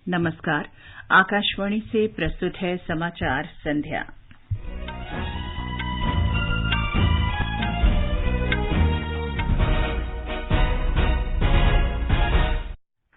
नमस्कार। आकाशवाणी से प्रस्तुत है समाचार संध्या।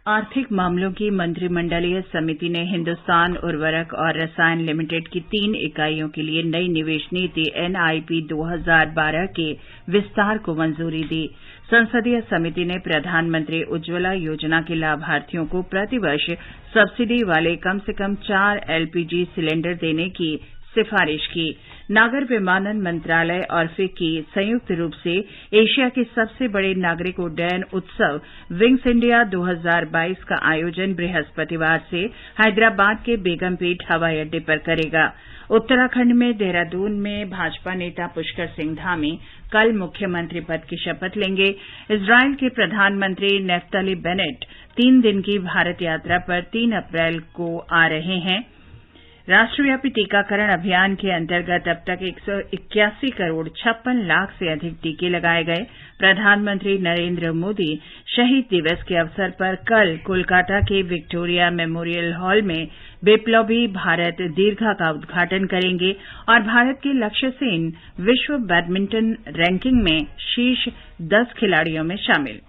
आर्थिक मामलों की मंत्रिमंडलीय समिति ने हिंदुस्तान उर्वरक और रसायन लिमिटेड की 3 इकाइयों के लिए नई निवेश नीति NIP 2012 के विस्तार को मंजूरी दी। संसदीय समिति ने प्रधानमंत्री उज्ज्वला योजना के लाभार्थियों को प्रतिवर्ष सब्सिडी वाले कम से कम 4 LPG सिलेंडर देने की सिफारिश की। नागर विमानन मंत्रालय और फिक्की संयुक्त रूप से एशिया के सबसे बड़े नागरिक उड्डयन उत्सव विंग्स इंडिया 2022 का आयोजन बृहस्पतिवार से हैदराबाद के बेगमपेट हवाई अड्डे पर करेगा। उत्तराखंड में देहरादून में भाजपा नेता पुष्कर सिंह धामी कल मुख्यमंत्री पद की शपथ लेंगे। इजरायल के प्रधानमंत्री नेफ्ताली बेनेट 3 दिन की भारत यात्रा पर 3 अप्रैल को आ रहे हैं। राष्ट्रव्यापी टीकाकरण अभियान के अंतर्गत अब तक 181 करोड़ 56 लाख से अधिक टीके लगाए गए। प्रधानमंत्री नरेंद्र मोदी शहीद दिवस के अवसर पर कल कोलकाता के विक्टोरिया मेमोरियल हॉल में बिप्लोबी भारत दीर्घा का उद्घाटन करेंगे और भारत के लक्ष्य सेन विश्व बैडमिंटन रैंकिंग में शीर्ष 10 खिलाड़ियों में शामिल।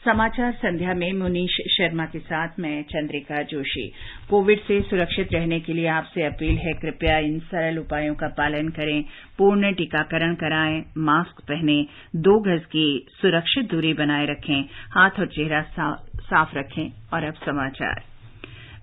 समाचार संध्या में मुनीश शर्मा के साथ मैं चंद्रिका जोशी। कोविड से सुरक्षित रहने के लिए आपसे अपील है, कृपया इन सरल उपायों का पालन करें। पूर्ण टीकाकरण कराएं, मास्क पहनें, 2 गज की सुरक्षित दूरी बनाए रखें, हाथ और चेहरा साफ रखें। और अब समाचार।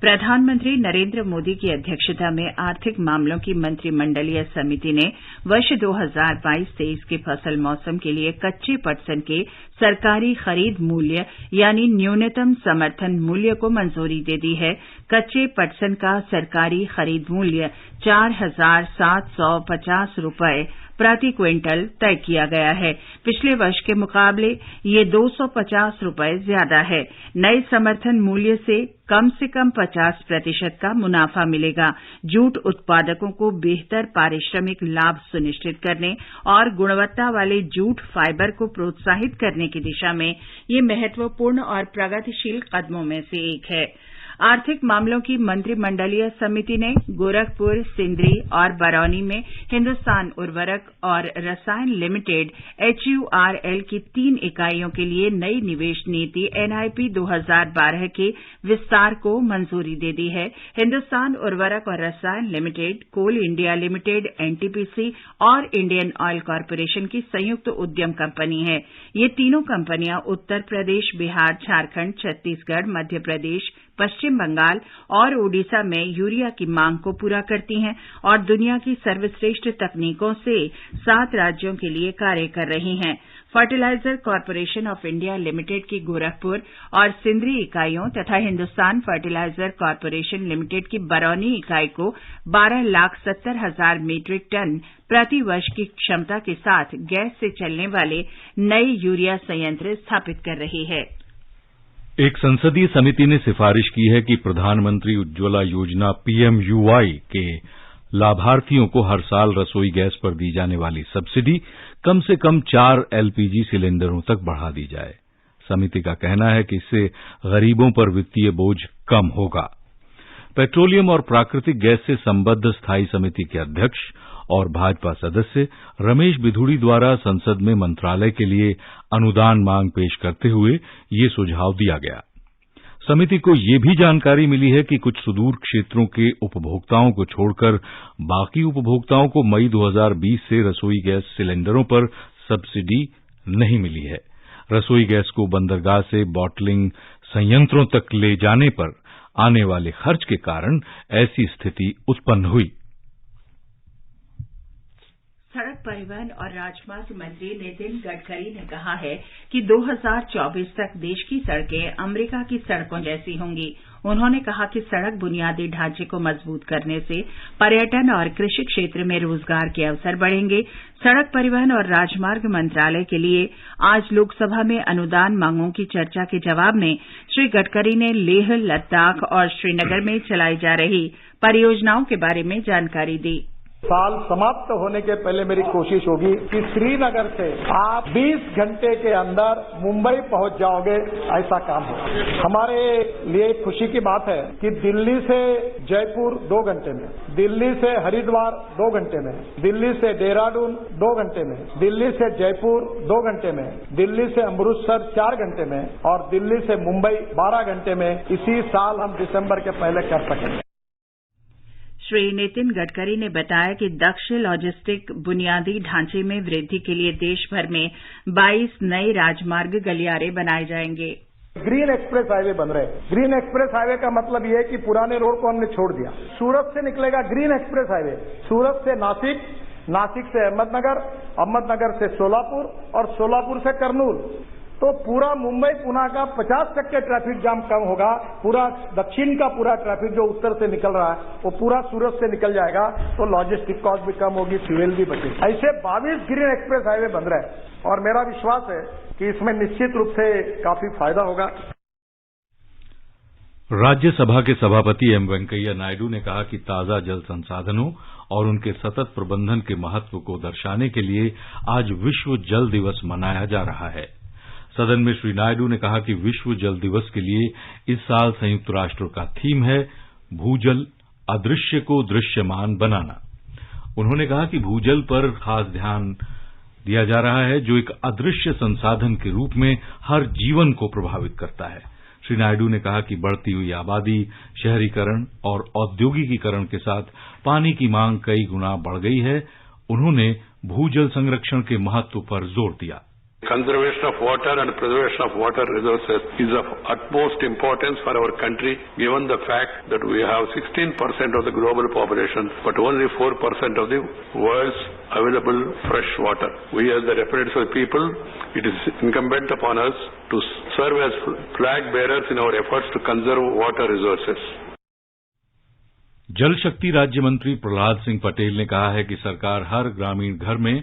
प्रधानमंत्री नरेंद्र मोदी की अध्यक्षता में आर्थिक मामलों की मंत्रिमंडलीय समिति ने वर्ष 2022-23 के फसल मौसम के लिए कच्चे पटसन के सरकारी खरीद मूल्य यानी न्यूनतम समर्थन मूल्य को मंजूरी दे दी है। कच्चे पटसन का सरकारी खरीद मूल्य 4,750 रुपये प्रति क्विंटल तय किया गया है। पिछले वर्ष के मुकाबले ये 250 रुपये ज्यादा है। नए समर्थन मूल्य से कम 50% का मुनाफा मिलेगा। जूट उत्पादकों को बेहतर पारिश्रमिक लाभ सुनिश्चित करने और गुणवत्ता वाले जूट फाइबर को प्रोत्साहित करने की दिशा में ये महत्वपूर्ण और प्रगतिशील कदमों में से एक है। आर्थिक मामलों की मंत्रिमंडलीय समिति ने गोरखपुर, सिंदरी और बरौनी में हिंदुस्तान उर्वरक और रसायन लिमिटेड HURL की 3 इकाइयों के लिए नई निवेश नीति NIP 2012 के विस्तार को मंजूरी दे दी है। हिंदुस्तान उर्वरक और रसायन लिमिटेड कोल इंडिया लिमिटेड NTPC और इंडियन ऑयल कॉरपोरेशन की संयुक्त उद्यम कंपनी है। ये तीनों कंपनियां उत्तर प्रदेश, बिहार, झारखंड, छत्तीसगढ़, मध्य प्रदेश, पश्चिम बंगाल और ओडिशा में यूरिया की मांग को पूरा करती हैं और दुनिया की सर्वश्रेष्ठ तकनीकों से 7 राज्यों के लिए कार्य कर रही हैं। Fertilizer Corporation of India Limited की गोरखपुर और सिंदरी इकाइयों तथा हिंदुस्तान फर्टिलाइजर कॉरपोरेशन लिमिटेड की बरौनी इकाई को 12,70,000 मीट्रिक टन प्रति वर्ष की क्षमता के साथ गैस से चलने वाले नए यूरिया संयंत्र स्थापित कर रही है। एक संसदीय समिति ने सिफारिश की है कि प्रधानमंत्री उज्ज्वला योजना PMUY के लाभार्थियों को हर साल रसोई गैस पर दी जाने वाली सब्सिडी कम से कम 4 LPG सिलेंडरों तक बढ़ा दी जाए। समिति का कहना है कि इससे गरीबों पर वित्तीय बोझ कम होगा। पेट्रोलियम और प्राकृतिक गैस से संबद्ध स्थायी समिति के अध्यक्ष और भाजपा सदस्य रमेश बिधूड़ी द्वारा संसद में मंत्रालय के लिए अनुदान मांग पेश करते हुए ये सुझाव दिया गया। समिति को ये भी जानकारी मिली है कि कुछ सुदूर क्षेत्रों के उपभोक्ताओं को छोड़कर बाकी उपभोक्ताओं को मई 2020 से रसोई गैस सिलेंडरों पर सब्सिडी नहीं मिली है। रसोई गैस को बंदरगाह से बॉटलिंग संयंत्रों तक ले जाने पर आने वाले खर्च के कारण ऐसी स्थिति उत्पन्न हुई। सड़क परिवहन और राजमार्ग मंत्री नितिन गडकरी ने कहा है कि 2024 तक देश की सड़कें अमेरिका की सड़कों जैसी होंगी। उन्होंने कहा कि सड़क बुनियादी ढांचे को मजबूत करने से पर्यटन और कृषि क्षेत्र में रोजगार के अवसर बढ़ेंगे। सड़क परिवहन और राजमार्ग मंत्रालय के लिए आज लोकसभा में अनुदान मांगों की चर्चा के जवाब में श्री गडकरी ने लेह, लद्दाख और श्रीनगर में चलाई जा रही परियोजनाओं के बारे में जानकारी दी। साल समाप्त होने के पहले मेरी कोशिश होगी कि श्रीनगर से आप 20 घंटे के अंदर मुंबई पहुंच जाओगे, ऐसा काम हो। हमारे लिए खुशी की बात है कि दिल्ली से जयपुर 2 घंटे में, दिल्ली से हरिद्वार 2 घंटे में, दिल्ली से देहरादून 2 घंटे में, दिल्ली से जयपुर 2 घंटे में, दिल्ली से अमृतसर 4 घंटे में और दिल्ली से मुंबई 12 घंटे में इसी साल हम दिसंबर के पहले कर सकेंगे। श्री नितिन गडकरी ने बताया कि दक्ष लॉजिस्टिक बुनियादी ढांचे में वृद्धि के लिए देश भर में 22 नए राजमार्ग गलियारे बनाए जाएंगे। ग्रीन एक्सप्रेस हाईवे बन रहे हैं। ग्रीन एक्सप्रेस हाईवे का मतलब ये है कि पुराने रोड को हमने छोड़ दिया। सूरत से निकलेगा ग्रीन एक्सप्रेस हाईवे, सूरत से नासिक, नासिक से अहमदनगर, अहमदनगर से सोलापुर और सोलापुर से कर्नूल। तो पूरा मुंबई पुणे का 50% ट्रैफिक जाम कम होगा। पूरा दक्षिण का पूरा ट्रैफिक जो उत्तर से निकल रहा है वो पूरा सूरत से निकल जाएगा, तो लॉजिस्टिक कॉस्ट भी कम होगी, फ्यूल भी बचेगा। ऐसे 22 ग्रीन एक्सप्रेस हाईवे बन रहे हैं और मेरा विश्वास है कि इसमें निश्चित रूप से काफी फायदा होगा। राज्यसभा के सभापति एम वेंकैया नायडू ने कहा कि ताजा जल संसाधनों और उनके सतत प्रबंधन के महत्व को दर्शाने के लिए आज विश्व जल दिवस मनाया जा रहा है। सदन में श्री नायडू ने कहा कि विश्व जल दिवस के लिए इस साल संयुक्त राष्ट्र का थीम है भूजल, अदृश्य को दृश्यमान बनाना। उन्होंने कहा कि भूजल पर खास ध्यान दिया जा रहा है, जो एक अदृश्य संसाधन के रूप में हर जीवन को प्रभावित करता है। श्री नायडू ने कहा कि बढ़ती हुई आबादी, शहरीकरण और औद्योगिकीकरण के साथ पानी की मांग कई गुना बढ़ गई है। उन्होंने भूजल संरक्षण के महत्व पर जोर दिया। Conservation of water and preservation of water resources is of utmost importance for our country, given the fact that we have 16% of the global population, but only 4% of the world's available fresh water. We as the representatives of the people, it is incumbent upon us to serve as flag bearers in our efforts to conserve water resources. जल शक्ति राज्य मंत्री प्रहलाद सिंह पटेल ने कहा है कि सरकार हर ग्रामीण घर में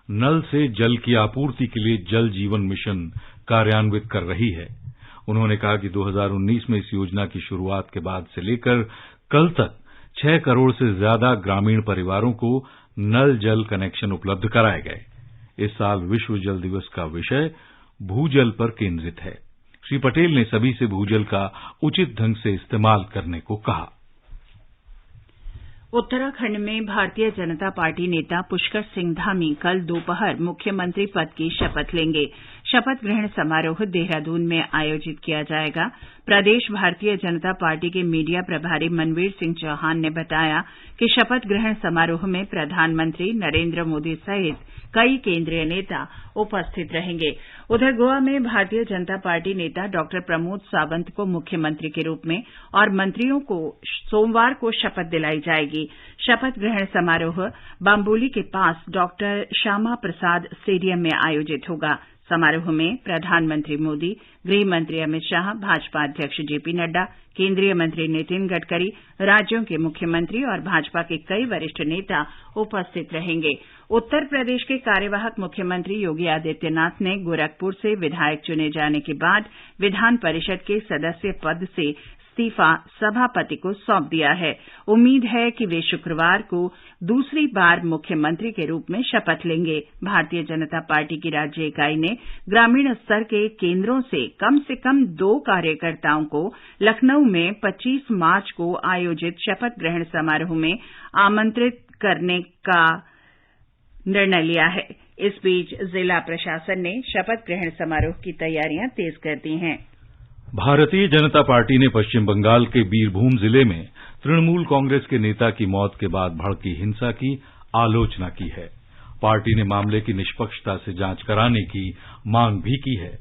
नल से जल की आपूर्ति के लिए जल जीवन मिशन कार्यान्वित कर रही है। उन्होंने कहा कि 2019 में इस योजना की शुरुआत के बाद से लेकर कल तक 6 करोड़ से ज्यादा ग्रामीण परिवारों को नल जल कनेक्शन उपलब्ध कराए गए। इस साल विश्व जल दिवस का विषय भूजल पर केंद्रित है। श्री पटेल ने सभी से भूजल का उचित ढंग से इस्तेमाल करने को कहा। उत्तराखंड में भारतीय जनता पार्टी नेता पुष्कर सिंह धामी कल दोपहर मुख्यमंत्री पद की शपथ लेंगे। शपथ ग्रहण समारोह देहरादून में आयोजित किया जाएगा। प्रदेश भारतीय जनता पार्टी के मीडिया प्रभारी मनवीर सिंह चौहान ने बताया कि शपथ ग्रहण समारोह में प्रधानमंत्री नरेंद्र मोदी सहित कई केंद्रीय नेता उपस्थित रहेंगे। उधर गोवा में भारतीय जनता पार्टी नेता डॉ प्रमोद सावंत को मुख्यमंत्री के रूप में और मंत्रियों को सोमवार को शपथ दिलाई जाएगी। शपथ ग्रहण समारोह बाम्बोली के पास डॉ श्यामा प्रसाद स्टेडियम में आयोजित होगा। समारोह में प्रधानमंत्री मोदी, गृह मंत्री अमित शाह, भाजपा अध्यक्ष जेपी नड्डा, केंद्रीय मंत्री नितिन गडकरी, राज्यों के मुख्यमंत्री और भाजपा के कई वरिष्ठ नेता उपस्थित रहेंगे। उत्तर प्रदेश के कार्यवाहक मुख्यमंत्री योगी आदित्यनाथ ने गोरखपुर से विधायक चुने जाने के बाद विधान परिषद के सदस्य पद से इस्तीफा सभापति को सौंप दिया है। उम्मीद है कि वे शुक्रवार को दूसरी बार मुख्यमंत्री के रूप में शपथ लेंगे। भारतीय जनता पार्टी की राज्य इकाई ने ग्रामीण स्तर के केंद्रों से कम 2 कार्यकर्ताओं को लखनऊ में 25 मार्च को आयोजित शपथ ग्रहण समारोह में आमंत्रित करने का निर्णय लिया है। इस बीच जिला प्रशासन ने शपथ ग्रहण समारोह की तैयारियां तेज कर दी हैं। भारतीय जनता पार्टी ने पश्चिम बंगाल के बीरभूम जिले में तृणमूल कांग्रेस के नेता की मौत के बाद भड़की हिंसा की आलोचना की है। पार्टी ने मामले की निष्पक्षता से जांच कराने की मांग भी की है।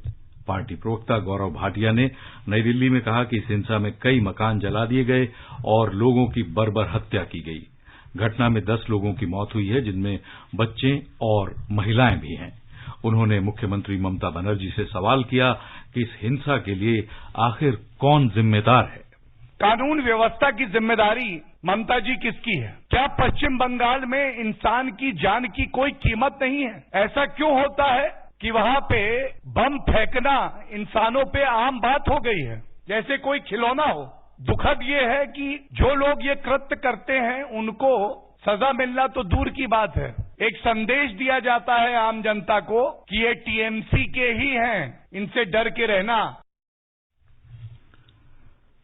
पार्टी प्रवक्ता गौरव भाटिया ने नई दिल्ली में कहा कि इस हिंसा में कई मकान जला दिए गए और लोगों की बर्बर हत्या की गई। घटना में 10 लोगों की मौत हुई है, जिनमें बच्चे और महिलाएं भी हैं। उन्होंने मुख्यमंत्री ममता बनर्जी से सवाल किया कि इस हिंसा के लिए आखिर कौन जिम्मेदार है। कानून व्यवस्था की जिम्मेदारी ममता जी किसकी है? क्या पश्चिम बंगाल में इंसान की जान की कोई कीमत नहीं है? ऐसा क्यों होता है कि वहां पे बम फेंकना इंसानों पे आम बात हो गई है, जैसे कोई खिलौना हो? दुखद ये है कि जो लोग ये कृत्य करते हैं उनको सजा मिलना तो दूर की बात है, एक संदेश दिया जाता है आम जनता को कि ये टीएमसी के ही हैं, इनसे डर के रहना।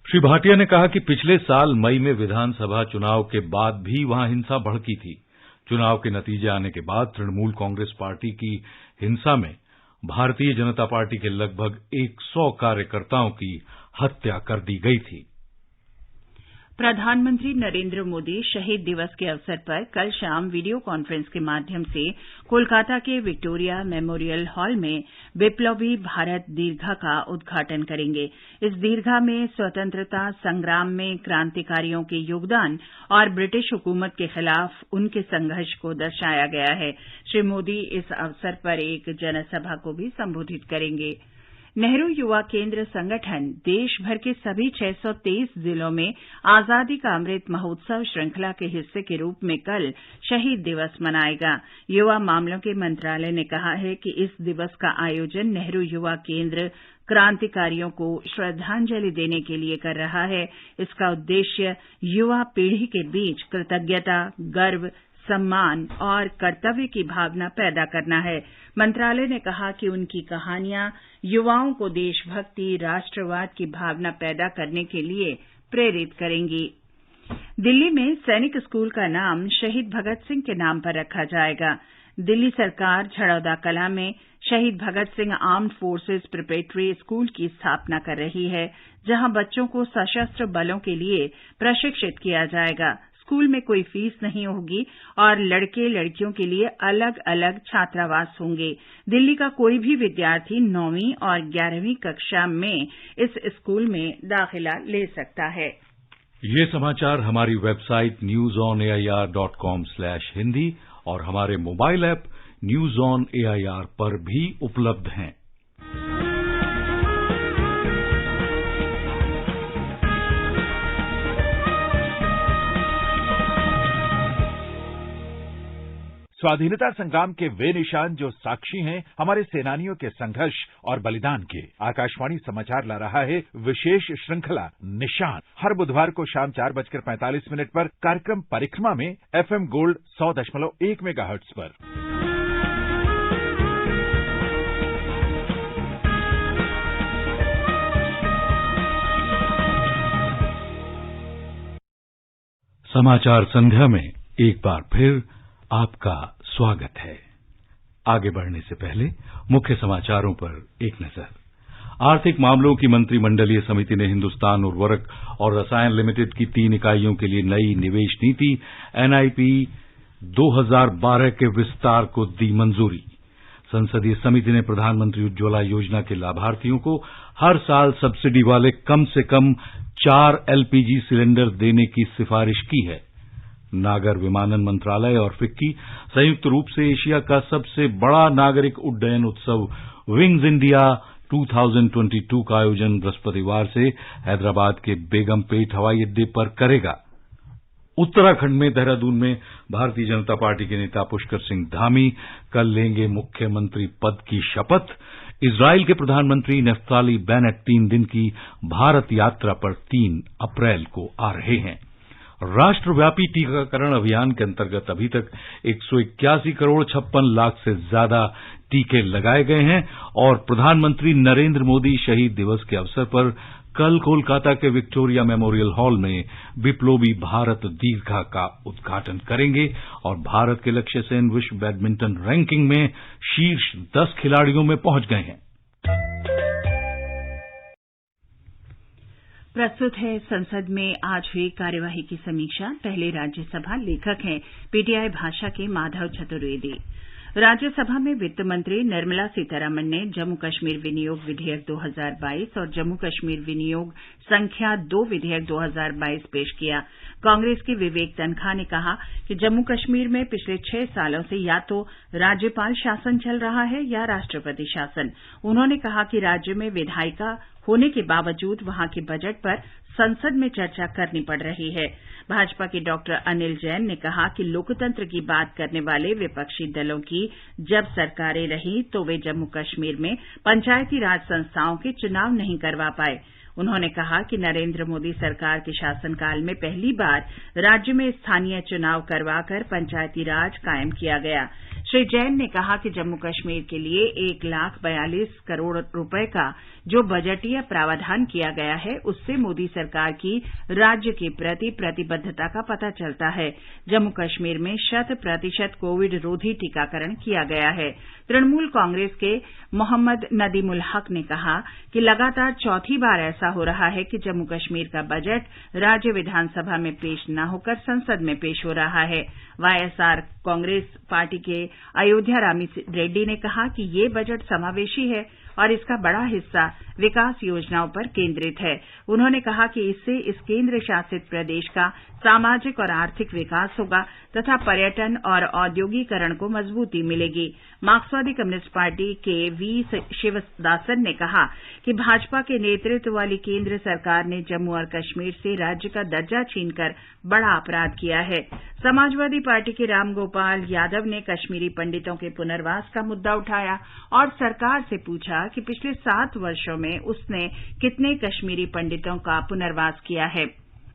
श्री भाटिया ने कहा कि पिछले साल मई में विधानसभा चुनाव के बाद भी वहां हिंसा भड़की थी। चुनाव के नतीजे आने के बाद तृणमूल कांग्रेस पार्टी की हिंसा में भारतीय जनता पार्टी के लगभग 100 कार्यकर्ताओं की हत्या कर दी गई थी। प्रधानमंत्री नरेंद्र मोदी शहीद दिवस के अवसर पर कल शाम वीडियो कॉन्फ्रेंस के माध्यम से कोलकाता के विक्टोरिया मेमोरियल हॉल में विप्लवी भारत दीर्घा का उद्घाटन करेंगे। इस दीर्घा में स्वतंत्रता संग्राम में क्रांतिकारियों के योगदान और ब्रिटिश हुकूमत के खिलाफ उनके संघर्ष को दर्शाया गया है। श्री मोदी इस अवसर पर एक जनसभा को भी संबोधित करेंगे। नेहरू युवा केंद्र संगठन देश भर के सभी 623 जिलों में आजादी का अमृत महोत्सव श्रृंखला के हिस्से के रूप में कल शहीद दिवस मनाएगा। युवा मामलों के मंत्रालय ने कहा है कि इस दिवस का आयोजन नेहरू युवा केंद्र क्रांतिकारियों को श्रद्धांजलि देने के लिए कर रहा है। इसका उद्देश्य युवा पीढ़ी के बीच कृतज्ञता, गर्व, सम्मान और कर्तव्य की भावना पैदा करना है। मंत्रालय ने कहा कि उनकी कहानियां युवाओं को देशभक्ति, राष्ट्रवाद की भावना पैदा करने के लिए प्रेरित करेंगी। दिल्ली में सैनिक स्कूल का नाम शहीद भगत सिंह के नाम पर रखा जाएगा। दिल्ली सरकार झड़ौदा कलां में शहीद Bhagat Singh armed forces preparatory school की स्थापना कर रही है, जहां बच्चों को सशस्त्र बलों के लिए प्रशिक्षित किया जाएगा। स्कूल में कोई फीस नहीं होगी और लड़के लड़कियों के लिए अलग अलग छात्रावास होंगे। दिल्ली का कोई भी विद्यार्थी 9वीं और 11वीं कक्षा में इस स्कूल में दाखिला ले सकता है। ये समाचार हमारी वेबसाइट newsonair.com/hindi और हमारे mobile app news on AIR पर भी उपलब्ध हैं। स्वाधीनता संग्राम के वे निशान जो साक्षी हैं हमारे सेनानियों के संघर्ष और बलिदान के। आकाशवाणी समाचार ला रहा है विशेष श्रृंखला निशान। हर बुधवार को शाम 4:45 पर कार्यक्रम परिक्रमा में FM गोल्ड 100.1 मेगाहर्ट्ज पर। समाचार संध्या में एक बार फिर आपका स्वागत है। आगे बढ़ने से पहले मुख्य समाचारों पर एक नजर। आर्थिक मामलों की मंत्रिमंडलीय समिति ने हिंदुस्तान उर्वरक और रसायन लिमिटेड की 3 इकाइयों के लिए नई निवेश नीति NIP 2012 के विस्तार को दी मंजूरी। संसदीय समिति ने प्रधानमंत्री उज्ज्वला योजना के लाभार्थियों को हर साल सब्सिडी वाले कम से कम 4 LPG सिलेंडर देने की सिफारिश की है। नागर विमानन मंत्रालय और फिक्की संयुक्त रूप से एशिया का सबसे बड़ा नागरिक उड्डयन उत्सव विंग्स इंडिया 2022 का आयोजन बृहस्पतिवार से हैदराबाद के बेगमपेट हवाई अड्डे पर करेगा। उत्तराखंड में देहरादून में भारतीय जनता पार्टी के नेता पुष्कर सिंह धामी कल लेंगे मुख्यमंत्री पद की शपथ। इजराइल के प्रधानमंत्री नफ्ताली बेनेट 3 दिन की भारत यात्रा पर 3 अप्रैल को आ रहे हैं। राष्ट्रव्यापी टीकाकरण अभियान के अंतर्गत अभी तक 181 करोड़ 56 लाख से ज्यादा टीके लगाए गए हैं और प्रधानमंत्री नरेंद्र मोदी शहीद दिवस के अवसर पर कल कोलकाता के विक्टोरिया मेमोरियल हॉल में विप्लवी भारत दीर्घा का उद्घाटन करेंगे और भारत के लक्ष्य सेन विश्व बैडमिंटन रैंकिंग में शीर्ष 10 खिलाड़ियों में पहुंच गए हैं। प्रस्तुत है संसद में आज हुई कार्यवाही की समीक्षा। पहले राज्यसभा लेखक हैं पीटीआई भाषा के माधव चतुर्वेदी। राज्यसभा में वित्त मंत्री निर्मला सीतारमण ने जम्मू कश्मीर विनियोग विधेयक 2022 और जम्मू कश्मीर विनियोग संख्या 2 विधेयक 2022 पेश किया। कांग्रेस के विवेक तन्खा ने कहा कि जम्मू कश्मीर में पिछले 6 सालों से या तो राज्यपाल शासन चल रहा है या राष्ट्रपति शासन। उन्होंने कहा कि राज्य में विधायिका होने के बावजूद वहां के बजट पर संसद में चर्चा करनी पड़ रही है। भाजपा के डॉक्टर अनिल जैन ने कहा कि लोकतंत्र की बात करने वाले विपक्षी दलों की जब सरकारें रही तो वे जम्मू कश्मीर में पंचायती राज संस्थाओं के चुनाव नहीं करवा पाए। उन्होंने कहा कि नरेंद्र मोदी सरकार के शासनकाल में पहली बार राज्य में स्थानीय चुनाव करवाकर पंचायती राज कायम किया गया। श्री जैन ने कहा कि जम्मू कश्मीर के लिए 1,42 करोड़ रुपए का जो बजटीय प्रावधान किया गया है, उससे मोदी सरकार की राज्य के प्रति प्रतिबद्धता का पता चलता है। जम्मू कश्मीर में 100% कोविड रोधी टीकाकरण किया गया है। तृणमूल कांग्रेस के मोहम्मद नदीमुल हक ने कहा कि लगातार चौथी बार ऐसा हो रहा है कि जम्मू कश्मीर का बजट राज्य विधानसभा में पेश न होकर संसद में पेश हो रहा है। वाईएसआर कांग्रेस पार्टी के अयोध्या रामी रेड्डी ने कहा कि ये बजट समावेशी है और इसका बड़ा हिस्सा विकास योजनाओं पर केंद्रित है। उन्होंने कहा कि इससे इस केंद्र शासित प्रदेश का सामाजिक और आर्थिक विकास होगा तथा पर्यटन और औद्योगीकरण को मजबूती मिलेगी। मार्क्सवादी कम्युनिस्ट पार्टी के वी शिवदासन ने कहा कि भाजपा के नेतृत्व वाली केंद्र सरकार ने जम्मू और कश्मीर से राज्य का दर्जा छीनकर बड़ा अपराध किया है। समाजवादी पार्टी के रामगोपाल यादव ने कश्मीरी पंडितों के पुनर्वास का मुद्दा उठाया और सरकार से पूछा कि पिछले 7 वर्षों में उसने कितने कश्मीरी पंडितों का पुनर्वास किया है।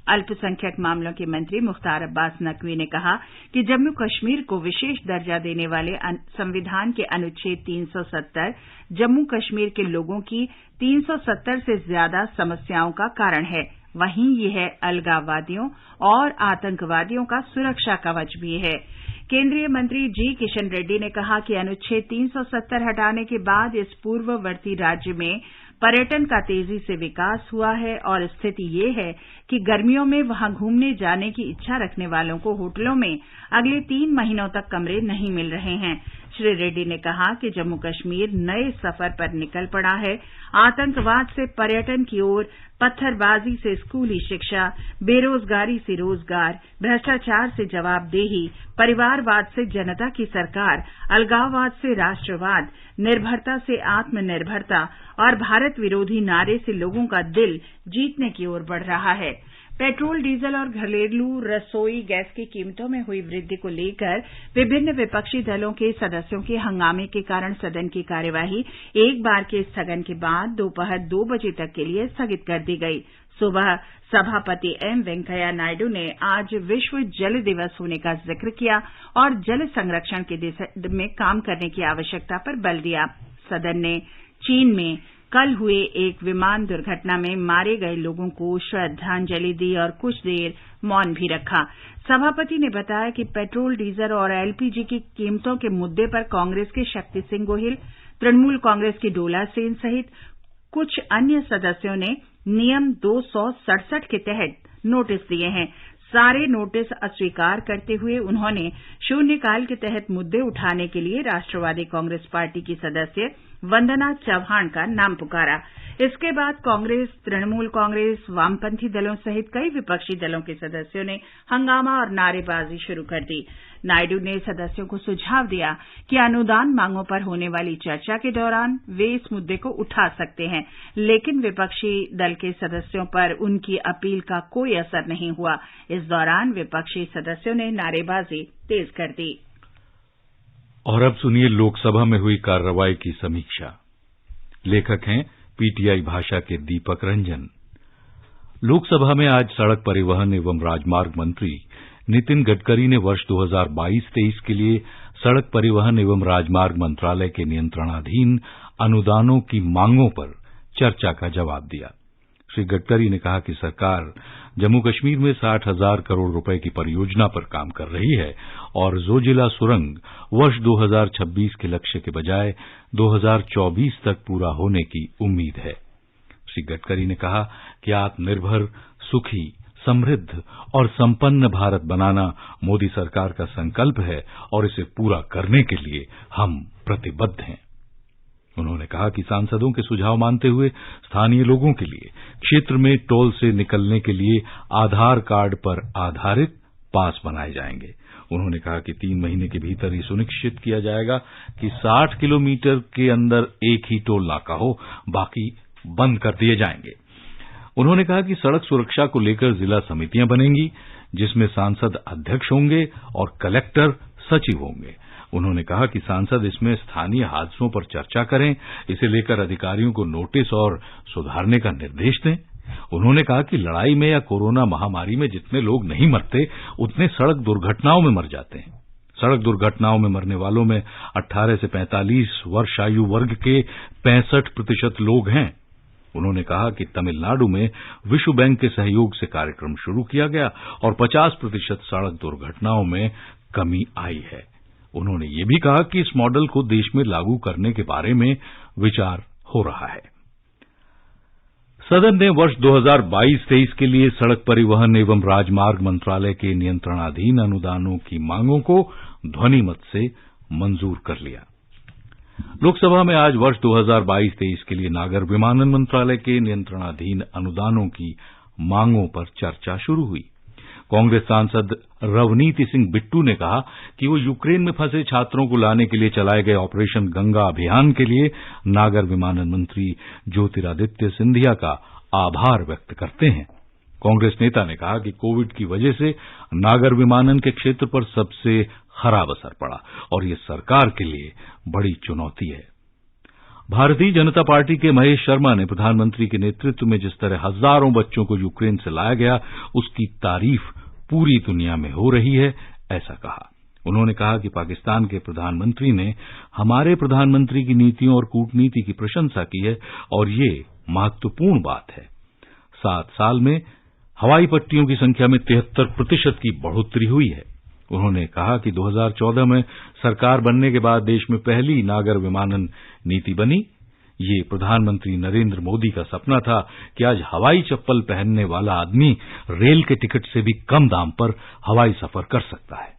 अल्पसंख्यक मामलों के मंत्री मुख्तार अब्बास नकवी ने कहा कि जम्मू कश्मीर को विशेष दर्जा देने वाले संविधान के अनुच्छेद 370 जम्मू कश्मीर के लोगों की 370 से ज्यादा समस्याओं का कारण है। वहीं यह अलगाववादियों और आतंकवादियों का सुरक्षा कवच भी है। केंद्रीय मंत्री जी किशन रेड्डी ने कहा कि अनुच्छेद 370 हटाने के बाद इस पूर्ववर्ती राज्य में पर्यटन का तेजी से विकास हुआ है और स्थिति ये है कि गर्मियों में वहां घूमने जाने की इच्छा रखने वालों को होटलों में अगले 3 महीनों तक कमरे नहीं मिल रहे हैं। श्री रेड्डी ने कहा कि जम्मू कश्मीर नए सफर पर निकल पड़ा है। आतंकवाद से पर्यटन की ओर, पत्थरबाजी से स्कूली शिक्षा, बेरोजगारी से रोजगार, भ्रष्टाचार से जवाबदेही, परिवारवाद से जनता की सरकार, अलगाववाद से राष्ट्रवाद, निर्भरता से आत्मनिर्भरता और भारत विरोधी नारे से लोगों का दिल जीतने की ओर बढ़ रहा है। पेट्रोल, डीजल और घरेलू रसोई गैस की कीमतों में हुई वृद्धि को लेकर विभिन्न विपक्षी दलों के सदस्यों के हंगामे के कारण सदन की कार्यवाही एक बार के स्थगन के बाद दोपहर 2 बजे तक के लिए स्थगित कर दी गई। सुबह सभापति एम वेंकैया नायडू ने आज विश्व जल दिवस होने का जिक्र किया और जल संरक्षण की दिशा में काम करने की आवश्यकता पर बल दिया। सदन ने चीन में कल हुए एक विमान दुर्घटना में मारे गए लोगों को श्रद्धांजलि दी और कुछ देर मौन भी रखा। सभापति ने बताया कि पेट्रोल, डीजल और एलपीजी की कीमतों के मुद्दे पर कांग्रेस के शक्ति सिंह गोहिल, तृणमूल कांग्रेस की डोला सेन सहित कुछ अन्य सदस्यों ने नियम 267 के तहत नोटिस दिए हैं। सारे नोटिस अस्वीकार करते हुए उन्होंने शून्यकाल के तहत मुद्दे उठाने के लिए राष्ट्रवादी कांग्रेस पार्टी की सदस्य वंदना चव्हाण का नाम पुकारा। इसके बाद कांग्रेस, तृणमूल कांग्रेस, वामपंथी दलों सहित कई विपक्षी दलों के सदस्यों ने हंगामा और नारेबाजी शुरू कर दी। नायडू ने सदस्यों को सुझाव दिया कि अनुदान मांगों पर होने वाली चर्चा के दौरान वे इस मुद्दे को उठा सकते हैं, लेकिन विपक्षी दल के सदस्यों पर उनकी अपील का कोई असर नहीं हुआ। इस दौरान विपक्षी सदस्यों ने नारेबाजी तेज कर दी। और अब सुनिए लोकसभा में हुई कार्रवाई की समीक्षा। लेखक हैं पीटीआई भाषा के दीपक रंजन। लोकसभा में आज सड़क परिवहन एवं राजमार्ग मंत्री नितिन गडकरी ने वर्ष 2022-23 के लिए सड़क परिवहन एवं राजमार्ग मंत्रालय के नियंत्रणाधीन अनुदानों की मांगों पर चर्चा का जवाब दिया। श्री गडकरी ने कहा कि सरकार जम्मू कश्मीर में 60,000 करोड़ रुपए की परियोजना पर काम कर रही है और जोजिला सुरंग वर्ष 2026 के लक्ष्य के बजाय 2024 तक पूरा होने की उम्मीद है। श्री गडकरी ने कहा कि आत्मनिर्भर, सुखी, समृद्ध और संपन्न भारत बनाना मोदी सरकार का संकल्प है और इसे पूरा करने के लिए हम प्रतिबद्ध हैं। उन्होंने कहा कि सांसदों के सुझाव मानते हुए स्थानीय लोगों के लिए क्षेत्र में टोल से निकलने के लिए आधार कार्ड पर आधारित पास बनाए जाएंगे। उन्होंने कहा कि 3 महीने के भीतर ही सुनिश्चित किया जाएगा कि 60 किलोमीटर के अंदर एक ही टोल नाका हो, बाकी बंद कर दिए जाएंगे। उन्होंने कहा कि सड़क सुरक्षा को लेकर जिला समितियां बनेंगी, जिसमें सांसद अध्यक्ष होंगे और कलेक्टर सचिव होंगे। उन्होंने कहा कि सांसद इसमें स्थानीय हादसों पर चर्चा करें, इसे लेकर अधिकारियों को नोटिस और सुधारने का निर्देश दें। उन्होंने कहा कि लड़ाई में या कोरोना महामारी में जितने लोग नहीं मरते, उतने सड़क दुर्घटनाओं में मर जाते हैं। सड़क दुर्घटनाओं में मरने वालों में 18 से 45 वर्ष आयु वर्ग के 65% लोग हैं। उन्होंने कहा कि तमिलनाडु में विश्व बैंक के सहयोग से कार्यक्रम शुरू किया गया और 50% सड़क दुर्घटनाओं में कमी आई है। उन्होंने ये भी कहा कि इस मॉडल को देश में लागू करने के बारे में विचार हो रहा है। सदन ने वर्ष 2022-23 के लिए सड़क परिवहन एवं राजमार्ग मंत्रालय के नियंत्रणाधीन अनुदानों की मांगों को ध्वनिमत से मंजूर कर लिया। लोकसभा में आज वर्ष 2022-23 के लिए नागर विमानन मंत्रालय के नियंत्रणाधीन अनुदानों की मांगों पर चर्चा शुरू हुई। कांग्रेस सांसद रवनीति सिंह बिट्टू ने कहा कि वो यूक्रेन में फंसे छात्रों को लाने के लिए चलाए गए ऑपरेशन गंगा अभियान के लिए नागर विमानन मंत्री ज्योतिरादित्य सिंधिया का आभार व्यक्त करते हैं। कांग्रेस नेता ने कहा कि कोविड की वजह से नागर विमानन के क्षेत्र पर सबसे खराब असर पड़ा और ये सरकार के लिए बड़ी चुनौती है। भारतीय जनता पार्टी के महेश शर्मा ने प्रधानमंत्री के नेतृत्व में जिस तरह हजारों बच्चों को यूक्रेन से लाया गया, उसकी तारीफ पूरी दुनिया में हो रही है, ऐसा कहा। उन्होंने कहा कि पाकिस्तान के प्रधानमंत्री ने हमारे प्रधानमंत्री की नीतियों और कूटनीति की प्रशंसा की है और ये महत्वपूर्ण बात है। 7 साल में हवाई पट्टियों की संख्या में 73% की बढ़ोतरी हुई है। उन्होंने कहा कि 2014 में सरकार बनने के बाद देश में पहली नागर विमानन नीति बनी। ये प्रधानमंत्री नरेंद्र मोदी का सपना था कि आज हवाई चप्पल पहनने वाला आदमी रेल के टिकट से भी कम दाम पर हवाई सफर कर सकता है।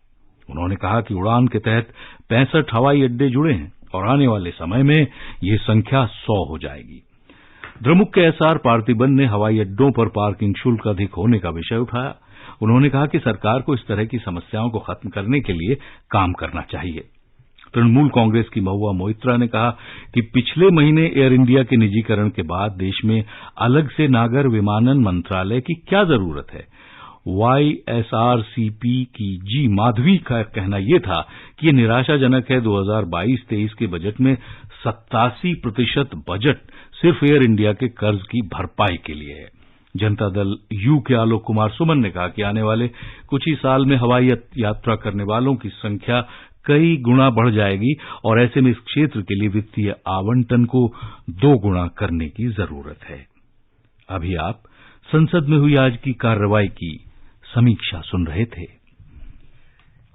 उन्होंने कहा कि उड़ान के तहत 65 हवाई अड्डे जुड़े हैं और आने वाले समय में ये संख्या 100 हो जाएगी। द्रमुक के एसआर पार्थिबन ने हवाई अड्डों पर पार्किंग शुल्क अधिक होने का विषय उठाया। उन्होंने कहा कि सरकार को इस तरह की समस्याओं को खत्म करने के लिए काम करना चाहिए। तृणमूल कांग्रेस की महुआ मोइत्रा ने कहा कि पिछले महीने एयर इंडिया के निजीकरण के बाद देश में अलग से नागर विमानन मंत्रालय की क्या जरूरत है। YSRCP की जी माधवी का कहना यह था कि यह निराशाजनक है। 2022-23 के बजट में 87% बजट सिर्फ एयर इंडिया के कर्ज की भरपाई के लिए है। जनता दल यू के आलोक कुमार सुमन ने कहा कि आने वाले कुछ ही साल में हवाई यात्रा करने वालों की संख्या कई गुना बढ़ जाएगी और ऐसे में इस क्षेत्र के लिए वित्तीय आवंटन को 2 गुना करने की जरूरत है। अभी आप संसद में हुई आज की कार्रवाई की समीक्षा सुन रहे थे।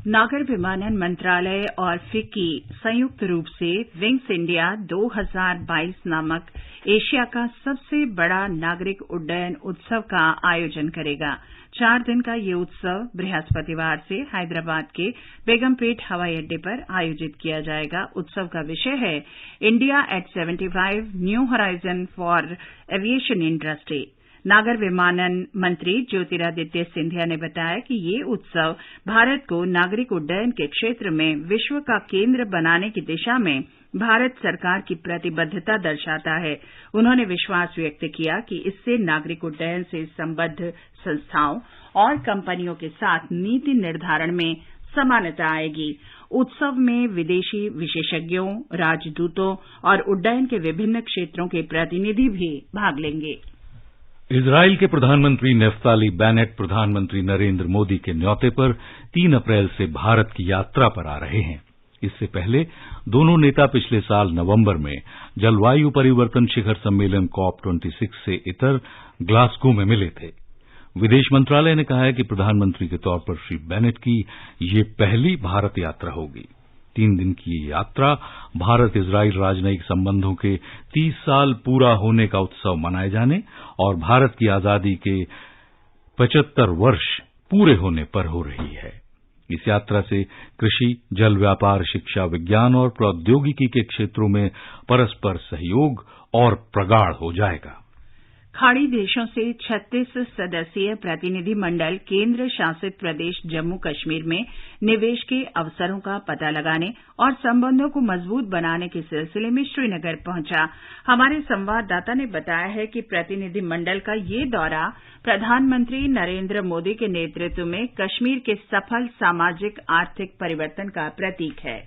नागर विमानन मंत्रालय और फिक्की संयुक्त रूप से विंग्स इंडिया 2022 नामक एशिया का सबसे बड़ा नागरिक उड्डयन उत्सव का आयोजन करेगा। 4 दिन का ये उत्सव बृहस्पतिवार से हैदराबाद के बेगमपेट हवाई अड्डे पर आयोजित किया जाएगा। उत्सव का विषय है India at 75 new horizon for aviation industry. नागर विमानन मंत्री ज्योतिरादित्य सिंधिया ने बताया कि ये उत्सव भारत को नागरिक उड्डयन के क्षेत्र में विश्व का केंद्र बनाने की दिशा में भारत सरकार की प्रतिबद्धता दर्शाता है। उन्होंने विश्वास व्यक्त किया कि इससे नागरिक उड्डयन से संबद्ध संस्थाओं और कंपनियों के साथ नीति निर्धारण में समानता आएगी। उत्सव में विदेशी विशेषज्ञों, राजदूतों और उड्डयन के विभिन्न क्षेत्रों के प्रतिनिधि भी भाग लेंगे। इजराइल के प्रधानमंत्री नेफ्ताली बेनेट प्रधानमंत्री नरेंद्र मोदी के न्योते पर 3 अप्रैल से भारत की यात्रा पर आ रहे हैं। इससे पहले दोनों नेता पिछले साल नवंबर में जलवायु परिवर्तन शिखर सम्मेलन COP26 से इतर ग्लासगो में मिले थे। विदेश मंत्रालय ने कहा है कि प्रधानमंत्री के तौर पर श्री बेनेट की ये पहली भारत यात्रा होगी। 3 दिन की ये यात्रा भारत इजराइल राजनयिक संबंधों के 30 साल पूरा होने का उत्सव मनाए जाने और भारत की आजादी के 75 वर्ष पूरे होने पर हो रही है। इस यात्रा से कृषि, जल व्यापार, शिक्षा, विज्ञान और प्रौद्योगिकी के क्षेत्रों में परस्पर सहयोग और प्रगाढ़ हो जाएगा। खाड़ी देशों से 36 सदस्यीय प्रतिनिधि मंडल केंद्र शासित प्रदेश जम्मू कश्मीर में निवेश के अवसरों का पता लगाने और संबंधों को मजबूत बनाने के सिलसिले में श्रीनगर पहुंचा। हमारे संवाददाता ने बताया है कि प्रतिनिधि मंडल का ये दौरा प्रधानमंत्री नरेंद्र मोदी के नेतृत्व में कश्मीर के सफल सामाजिक आर्थिक परिवर्तन का प्रतीक है।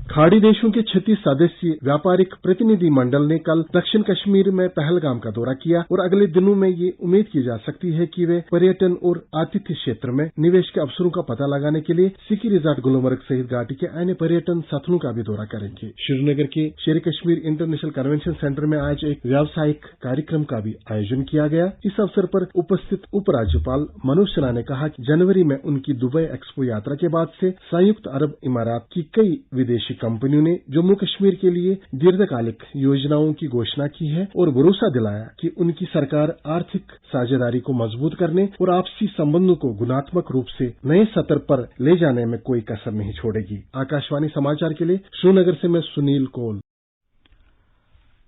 खाड़ी देशों के 36 सदस्यीय व्यापारिक प्रतिनिधि मंडल ने कल दक्षिण कश्मीर में पहलगाम का दौरा किया और अगले दिनों में ये उम्मीद की जा सकती है कि वे पर्यटन और आतिथ्य क्षेत्र में निवेश के अवसरों का पता लगाने के लिए सिकी रिजॉर्ट गुलमर्ग सहित घाटी के अन्य पर्यटन स्थलों का भी दौरा करेंगे। श्रीनगर के शेर कश्मीर इंटरनेशनल कन्वेंशन सेंटर में आज एक व्यावसायिक कार्यक्रम का भी आयोजन किया गया। इस अवसर पर उपस्थित उपराज्यपाल मनोज सिन्हा ने कहा कि जनवरी में उनकी दुबई एक्सपो यात्रा के बाद से संयुक्त अरब इमारात की कई विदेशी कंपनियों ने जम्मू कश्मीर के लिए दीर्घकालिक योजनाओं की घोषणा की है और भरोसा दिलाया कि उनकी सरकार आर्थिक साझेदारी को मजबूत करने और आपसी संबंधों को गुणात्मक रूप से नए स्तर पर ले जाने में कोई कसर नहीं छोड़ेगी। आकाशवाणी समाचार के लिए श्रीनगर से मैं सुनील कौल।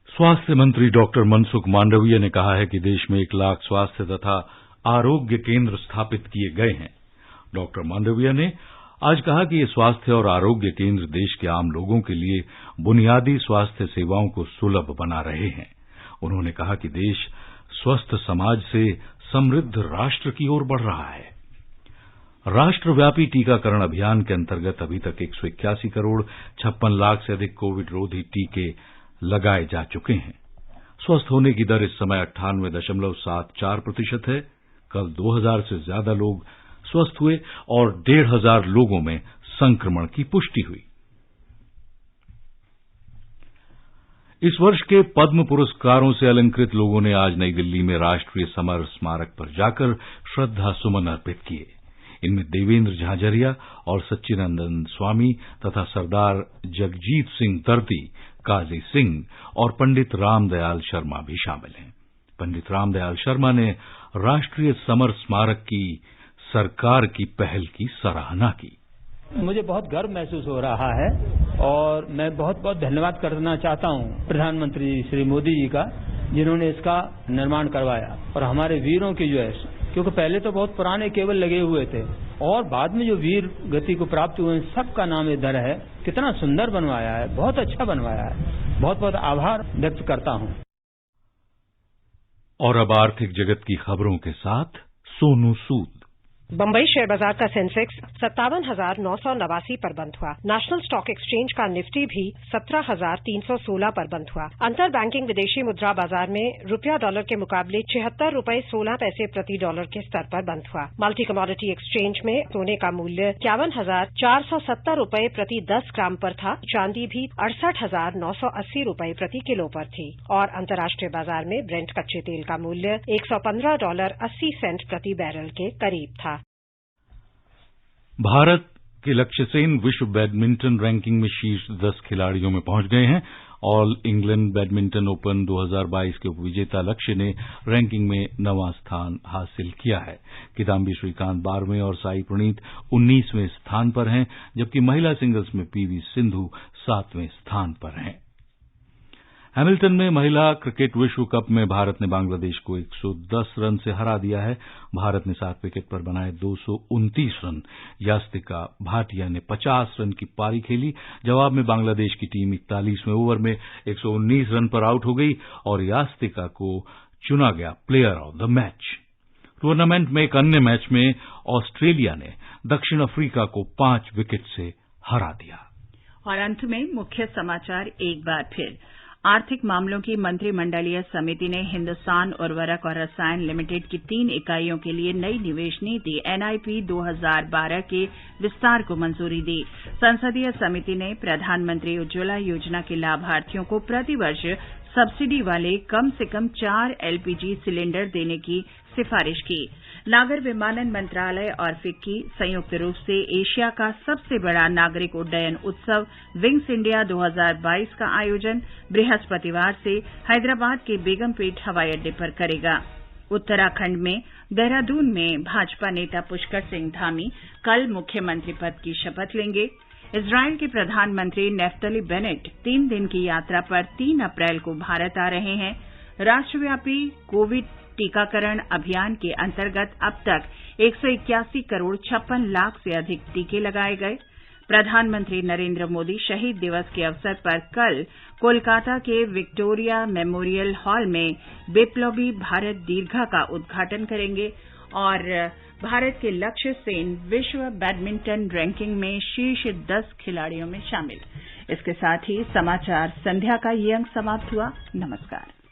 स्वास्थ्य मंत्री डॉक्टर मनसुख मांडविया ने कहा है कि देश में 1 लाख स्वास्थ्य तथा आरोग्य केंद्र स्थापित किए गए हैं। डॉक्टर मांडविया ने आज कहा कि ये स्वास्थ्य और आरोग्य केंद्र देश के आम लोगों के लिए बुनियादी स्वास्थ्य सेवाओं को सुलभ बना रहे हैं। उन्होंने कहा कि देश स्वस्थ समाज से समृद्ध राष्ट्र की ओर बढ़ रहा है। राष्ट्रव्यापी टीकाकरण अभियान के अंतर्गत अभी तक 181 करोड़ 56 लाख से अधिक कोविड रोधी टीके लगाए जा चुके हैं। स्वस्थ होने की दर इस समय 98.74% है। कल 2000 से ज्यादा लोग स्वस्थ हुए और 1,500 लोगों में संक्रमण की पुष्टि हुई। इस वर्ष के पद्म पुरस्कारों से अलंकृत लोगों ने आज नई दिल्ली में राष्ट्रीय समर स्मारक पर जाकर श्रद्धा सुमन अर्पित किए। इनमें देवेंद्र झाझरिया और सच्चिदानंद स्वामी तथा सरदार जगजीत सिंह दर्दी, काजी सिंह और पंडित रामदयाल शर्मा भी शामिल हैं। पंडित रामदयाल शर्मा ने राष्ट्रीय समर स्मारक की सरकार की पहल की सराहना की। मुझे बहुत गर्व महसूस हो रहा है और मैं बहुत बहुत धन्यवाद करना चाहता हूं प्रधानमंत्री श्री मोदी जी का, जिन्होंने इसका निर्माण करवाया। और हमारे वीरों की जो है, क्योंकि पहले तो बहुत पुराने केबल लगे हुए थे और बाद में जो वीर गति को प्राप्त हुए सबका नाम इधर है। कितना सुंदर बनवाया है, बहुत अच्छा बनवाया है। बहुत बहुत आभार व्यक्त करता हूं। और अब आर्थिक जगत की खबरों के साथ सोनू सूद। बम्बई शेयर बाजार का सेंसेक्स 57,989 पर बंद हुआ। नेशनल स्टॉक एक्सचेंज का निफ्टी भी 17,316 पर बंद हुआ। अंतर बैंकिंग विदेशी मुद्रा बाजार में रुपया डॉलर के मुकाबले 76 रुपए 16 पैसे प्रति डॉलर के स्तर पर बंद हुआ। मल्टी कमोडिटी एक्सचेंज में सोने का मूल्य 51,470 रुपए प्रति 10 ग्राम पर था। चांदी भी 68,980 रुपए प्रति किलो पर थी और अंतर्राष्ट्रीय बाजार में ब्रेंट कच्चे तेल का मूल्य $115.80 प्रति बैरल के करीब था। भारत के लक्ष्य सेन विश्व बैडमिंटन रैंकिंग में शीर्ष 10 खिलाड़ियों में पहुंच गए हैं। ऑल इंग्लैंड बैडमिंटन ओपन 2022 के उपविजेता लक्ष्य ने रैंकिंग में 9वां स्थान हासिल किया है। किदाम्बी श्रीकांत 12वें और साई प्रणीत 19वें स्थान पर हैं, जबकि महिला सिंगल्स में पीवी सिंधु 7वें स्थान पर हैं। हैमिल्टन में महिला क्रिकेट विश्व कप में भारत ने बांग्लादेश को 110 रन से हरा दिया है। भारत ने 7 विकेट पर बनाए 229 रन। यास्तिका भाटिया ने 50 रन की पारी खेली। जवाब में बांग्लादेश की टीम 41वें ओवर में 119 रन पर आउट हो गई और यास्तिका को चुना गया player of the match. Tournament में एक अन्य मैच में ऑस्ट्रेलिया ने दक्षिण अफ्रीका को 5 विकेट से हरा दिया। और अंत में मुख्य समाचार एक बार फिर। आर्थिक मामलों की मंत्रिमंडलीय समिति ने हिंदुस्तान उर्वरक और रसायन लिमिटेड की 3 इकाइयों के लिए नई निवेश नीति एनआईपी 2012 के विस्तार को मंजूरी दी। संसदीय समिति ने प्रधानमंत्री उज्ज्वला योजना के लाभार्थियों को प्रतिवर्ष सब्सिडी वाले कम से कम 4 एलपीजी सिलेंडर देने की सिफारिश की। नागर विमानन मंत्रालय और फिक्की संयुक्त रूप से एशिया का सबसे बड़ा नागरिक उड्डयन उत्सव विंग्स इंडिया 2022 का आयोजन बृहस्पतिवार से हैदराबाद के बेगमपेट हवाई अड्डे पर करेगा। उत्तराखंड में देहरादून में भाजपा नेता पुष्कर सिंह धामी कल मुख्यमंत्री पद की शपथ लेंगे। इजरायल के प्रधानमंत्री नेफ्तली बेनेट 3 दिन की यात्रा पर 3 अप्रैल को भारत आ रहे हैं। राष्ट्रव्यापी कोविड टीकाकरण अभियान के अंतर्गत अब तक 181 करोड़ 56 लाख से अधिक टीके लगाए गए। प्रधानमंत्री नरेंद्र मोदी शहीद दिवस के अवसर पर कल कोलकाता के विक्टोरिया मेमोरियल हॉल में बिप्लोबी भारत दीर्घा का उद्घाटन करेंगे और भारत के लक्ष्य सेन विश्व बैडमिंटन रैंकिंग में शीर्ष 10 खिलाड़ियों में शामिल। इसके साथ ही समाचार संध्या का ये अंक समाप्त हुआ। नमस्कार।